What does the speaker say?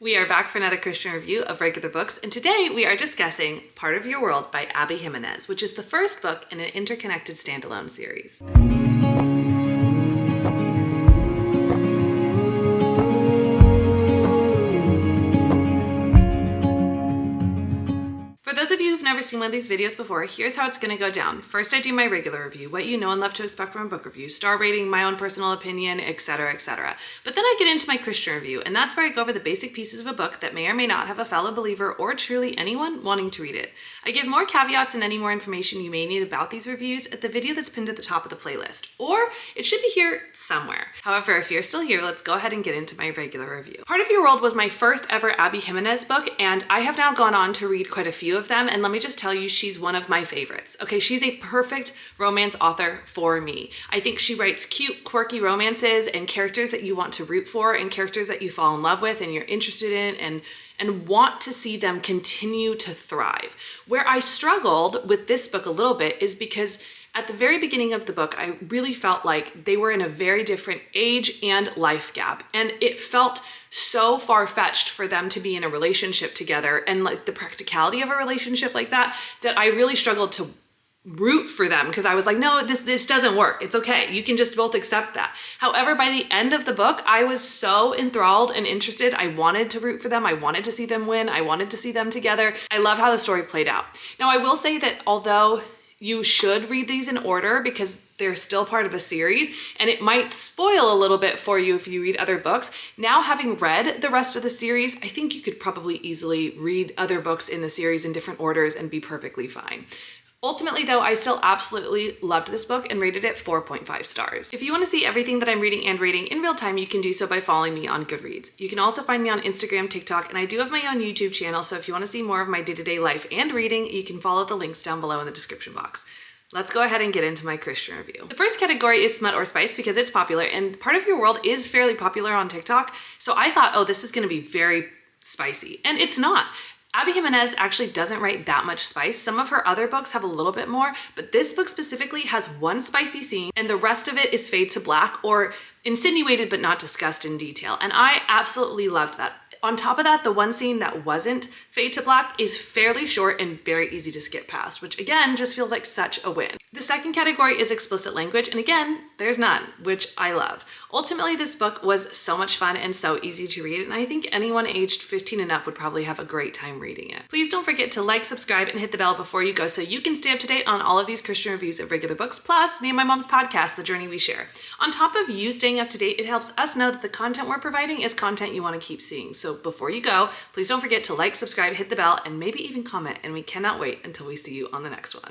We are back for another Christian review of regular books, and today we are discussing Part of Your World by Abby Jimenez, which is the first book in an interconnected standalone series. For those of you who've never seen one of these videos before, here's how it's going to go down. First, I do my regular review, what you know and love to expect from a book review, star rating, my own personal opinion, etc., etc. But then I get into my Christian review, and that's where I go over the basic pieces of a book that may or may not have a fellow believer or truly anyone wanting to read it. I give more caveats and any more information you may need about these reviews at the video that's pinned at the top of the playlist, or it should be here somewhere. However, if you're still here, let's go ahead and get into my regular review. Part of Your World was my first ever Abby Jimenez book, and I have now gone on to read quite a few of them, and let me just tell you, she's one of my favorites. Okay, she's a perfect romance author for me. I think she writes cute, quirky romances and characters that you want to root for and characters that you fall in love with and you're interested in and want to see them continue to thrive. Where I struggled with this book a little bit is because at the very beginning of the book, I really felt like they were in a very different age and life gap. And it felt so far-fetched for them to be in a relationship together and like the practicality of a relationship like that I really struggled to root for them because I was like, no, this doesn't work. It's okay. You can just both accept that. However, by the end of the book, I was so enthralled and interested. I wanted to root for them. I wanted to see them win. I wanted to see them together. I love how the story played out. Now, I will say that although you should read these in order because they're still part of a series and it might spoil a little bit for you if you read other books. Now, having read the rest of the series, I think you could probably easily read other books in the series in different orders and be perfectly fine. Ultimately though, I still absolutely loved this book and rated it 4.5 stars. If you want to see everything that I'm reading and rating in real time, you can do so by following me on Goodreads. You can also find me on Instagram, TikTok, and I do have my own YouTube channel, so if you want to see more of my day-to-day life and reading, you can follow the links down below in the description box. Let's go ahead and get into my Christian review. The first category is smut or spice because it's popular, and Part of Your World is fairly popular on TikTok, so I thought, oh, this is going to be very spicy, and it's not. Abby Jimenez actually doesn't write that much spice. Some of her other books have a little bit more, but this book specifically has one spicy scene and the rest of it is fade to black or insinuated but not discussed in detail. And I absolutely loved that. On top of that, the one scene that wasn't fade to black is fairly short and very easy to skip past, which again, just feels like such a win. The second category is explicit language, and again, there's none, which I love. Ultimately, this book was so much fun and so easy to read, and I think anyone aged 15 and up would probably have a great time reading it. Please don't forget to like, subscribe, and hit the bell before you go so you can stay up to date on all of these Christian reviews of regular books, plus me and my mom's podcast, The Journey We Share. On top of you staying up to date, it helps us know that the content we're providing is content you want to keep seeing. So before you go, please don't forget to like, subscribe, hit the bell, and maybe even comment, and we cannot wait until we see you on the next one.